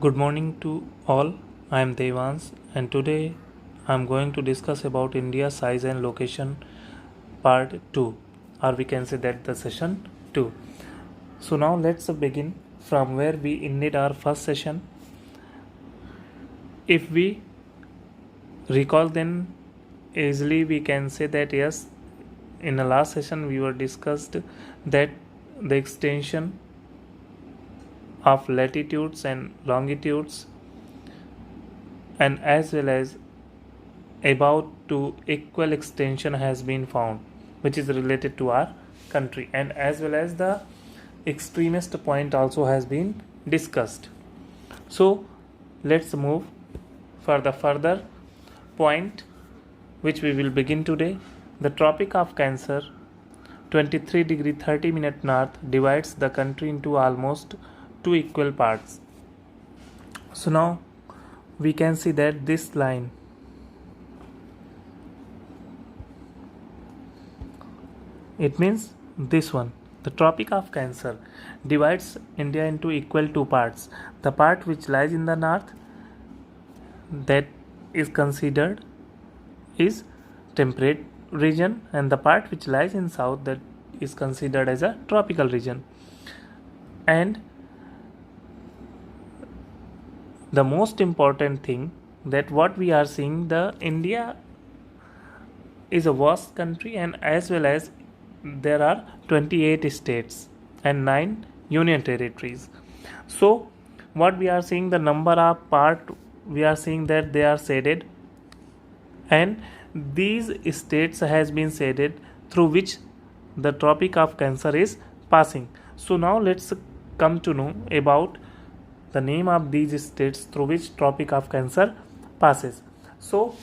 Good morning to all. I am Devans and today I am going to discuss about India's size and location part 2, or we can say that the session 2. So now let's begin from where we ended our first session. If we recall, then easily we can say that yes, in the last session we were discussed that the extension of latitudes and longitudes and as well as about to equal extension has been found, which is related to our country, and as well as the extremist point also has been discussed. So let's move for the further point which we will begin today. The Tropic of Cancer 23 degree 30 minute north divides the country into almost two equal parts. So now we can see that this line it means this one, the Tropic of Cancer divides India into equal two parts. The part which lies in the north, that is considered is temperate region, and the part which lies in south, that is considered as a tropical region. And the most important thing that what we are seeing, the India is a vast country, and as well as there are 28 states and 9 union territories. So what we are seeing, the number of part, we are seeing that they are shaded, and these states has been shaded through which the Tropic of Cancer is passing. So now let's come to know about the name of these states through which Tropic of Cancer passes. So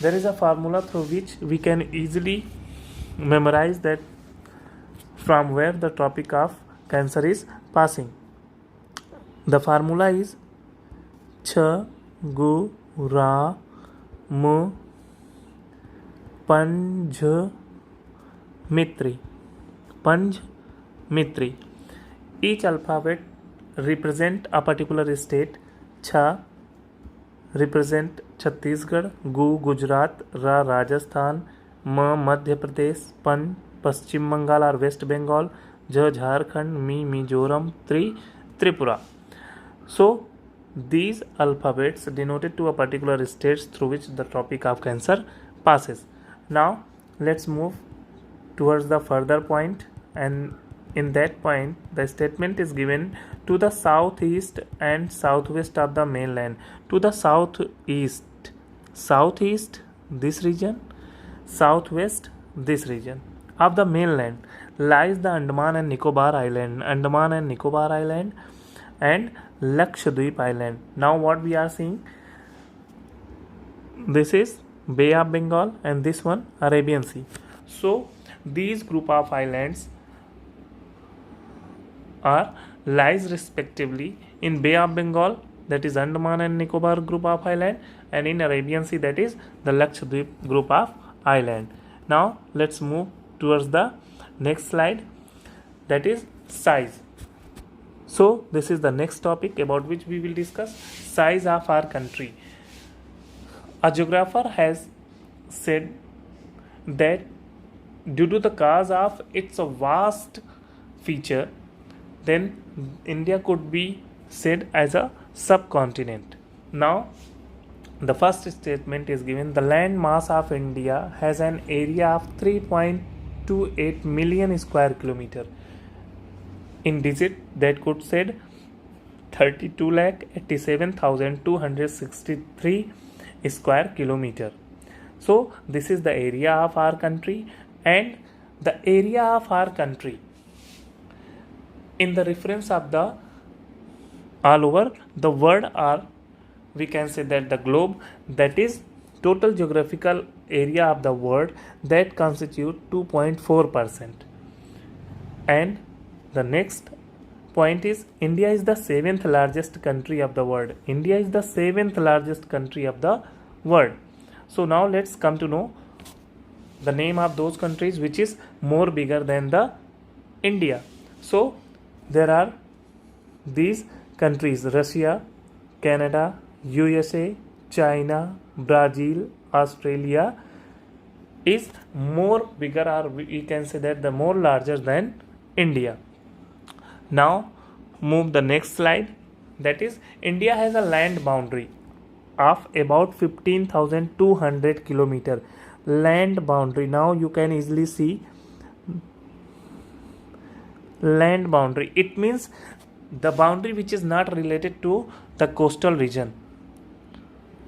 there is a formula through which we can easily memorize that from where the Tropic of Cancer is passing. The formula is Cha Gu Ra Mu Panj Mitri. Panj Mitri. Each alphabet represent a particular state. Cha represent Chhattisgarh, Gu Gujarat, Ra Rajasthan, Ma Madhya Pradesh, Pan Paschim Bengal or West Bengal, Jha Jharkhand, Mi Mizoram, Tri Tripura. So these alphabets denoted to a particular states through which the Tropic of Cancer passes. Now let's move towards the further point, and in that point the statement is given to the southeast and southwest of the mainland. To the southeast this region, southwest this region of the mainland lies the Andaman and Nicobar Island, and Lakshadweep Island. Now what we are seeing, this is Bay of Bengal and this one Arabian Sea. So these group of islands are lies respectively in Bay of Bengal, that is Andaman and Nicobar group of island, and in Arabian Sea, that is the Lakshadweep group of island. Now let's move towards the next slide, that is size. So this is the next topic about which we will discuss, size of our country. A geographer has said that due to the cause of its vast feature, then India could be said as a subcontinent. Now the first statement is given, the land mass of India has an area of 3.28 million square kilometer. In digit, that could said 32,87,263 square kilometer. So this is the area of our country, and the area of our country in the reference of the all over the world, or we can say that the globe, that is total geographical area of the world, that constitute 2.4%. And the next point is, India is the 7th largest country of the world. India is the 7th largest country of the world. So now let's come to know the name of those countries which is more bigger than the India. So there are these countries: Russia, Canada, USA, China, Brazil, Australia is more bigger, or we can say that the more larger than India. Now move the next slide. That is, India has a land boundary of about 15,200 kilometer land boundary. Now you can easily see land boundary. It means the boundary which is not related to the coastal region.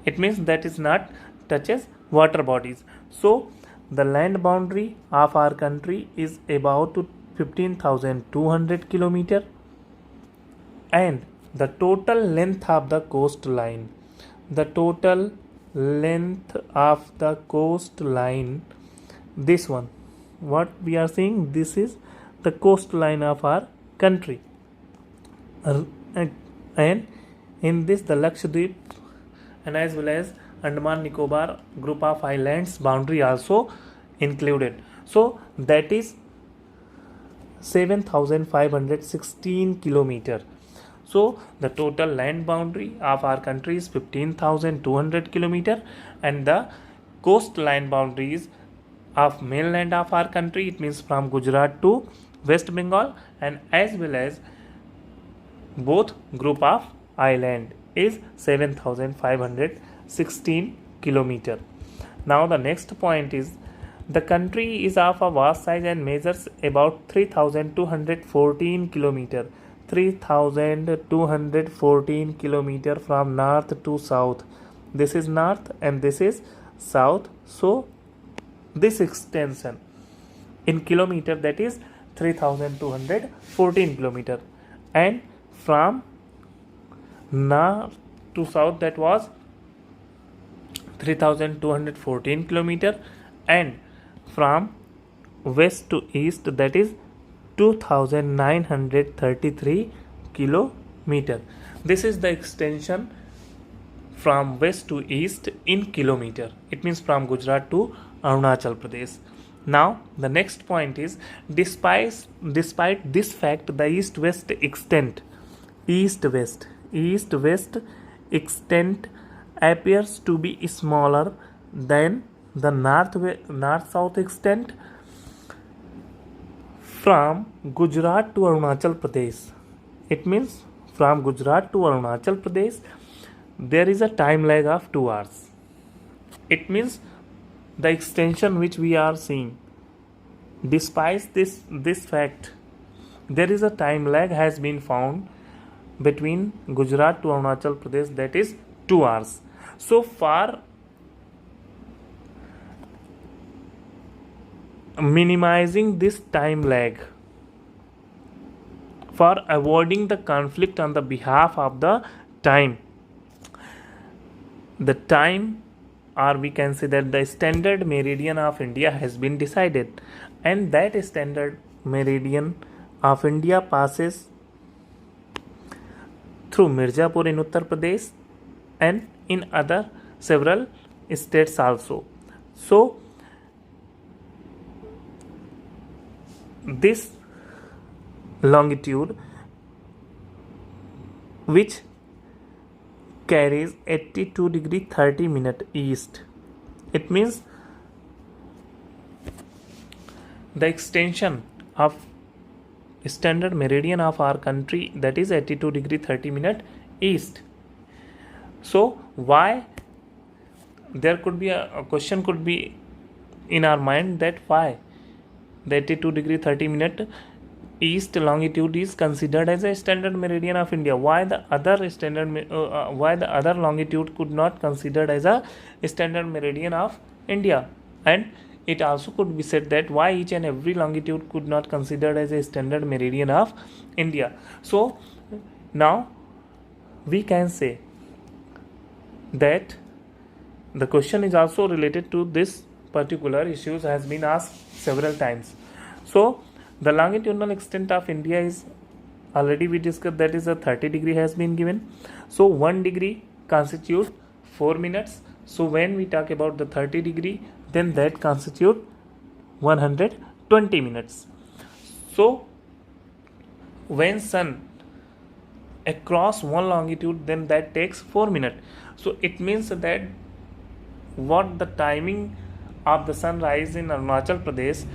It means that is not touches water bodies. So the land boundary of our country is about 15,200 kilometer, and the total length of the coastline, the total length of the coastline, this one, what we are seeing, this is the coastline of our country. And in this, the Lakshadweep and as well as Andaman Nicobar group of islands boundary also included. So that is 7,516 kilometer. So the total land boundary of our country is 15,200 kilometer, and the coastline boundaries of mainland of our country, it means from Gujarat to West Bengal and as well as both group of island is 7,516 kilometer. Now the next point is, the country is of a vast size and measures about 3,214 kilometer. 3,214 kilometer from north to south. This is north and this is south. So this extension in kilometer, that is 3,214 kilometer, and from north to south, that was 3,214 kilometer, and from west to east, that is 2,933 kilometer. This is the extension from west to east in kilometer. It means from Gujarat to Arunachal Pradesh. Now the next point is, despite this fact, the east-west extent appears to be smaller than the north-south extent from Gujarat to Arunachal Pradesh. It means from Gujarat to Arunachal Pradesh there is a time lag of 2 hours. It means the extension which we are seeing, despite this fact, there is a time lag has been found between Gujarat to Arunachal Pradesh, that is 2 hours. So for minimizing this time lag, for avoiding the conflict on the behalf of the time, or we can say that the standard meridian of India has been decided, and that standard meridian of India passes through Mirzapur in Uttar Pradesh and in other several states also. So this longitude, which carries 82 degree 30 minute east, it means the extension of standard meridian of our country, that is 82 degree 30 minute east. So why, there could be a question could be in our mind, that why the 82 degree 30 minute east longitude is considered as a standard meridian of India. Why the other longitude could not considered as a standard meridian of India? And it also could be said that why each and every longitude could not considered as a standard meridian of India. So now we can say that the question is also related to this particular issues, has been asked several times. So the longitudinal extent of India is, already we discussed, that is a 30 degree has been given. So 1 degree constitute 4 minutes. So when we talk about the 30 degree, then that constitute 120 minutes. So when sun across one longitude, then that takes 4 minutes. So it means that what the timing of the sunrise in Arunachal Pradesh,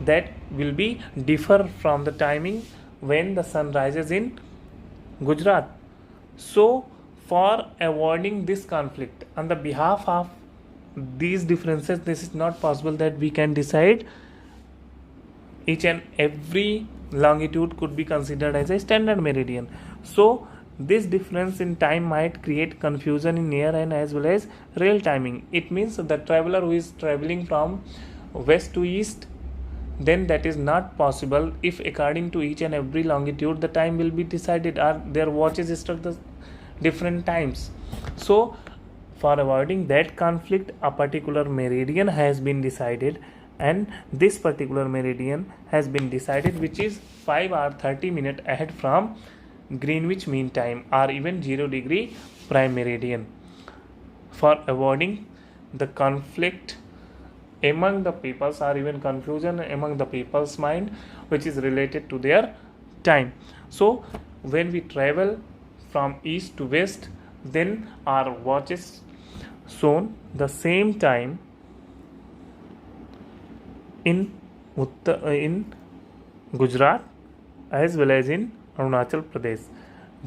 that will be differ from the timing when the sun rises in Gujarat. So for avoiding this conflict on the behalf of these differences, this is not possible that we can decide each and every longitude could be considered as a standard meridian. So this difference in time might create confusion in near and as well as real timing. It means the traveler who is traveling from west to east, then that is not possible if according to each and every longitude the time will be decided, or their watches struck the different times. So for avoiding that conflict, a particular meridian has been decided, and this particular meridian has been decided which is 5 or 30 minutes ahead from Greenwich Mean Time or even 0 degree prime meridian, for avoiding the conflict among the peoples or even confusion among the people's mind which is related to their time. So when we travel from east to west, then our watches shown the same time in Gujarat as well as in Arunachal Pradesh.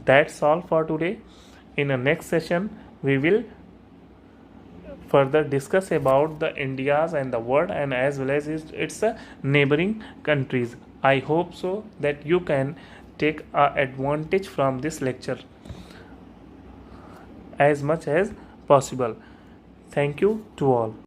That's all for today. In the next session we will further discuss about the India's and the world and as well as its neighboring countries. I hope so that you can take advantage from this lecture as much as possible. Thank you to all.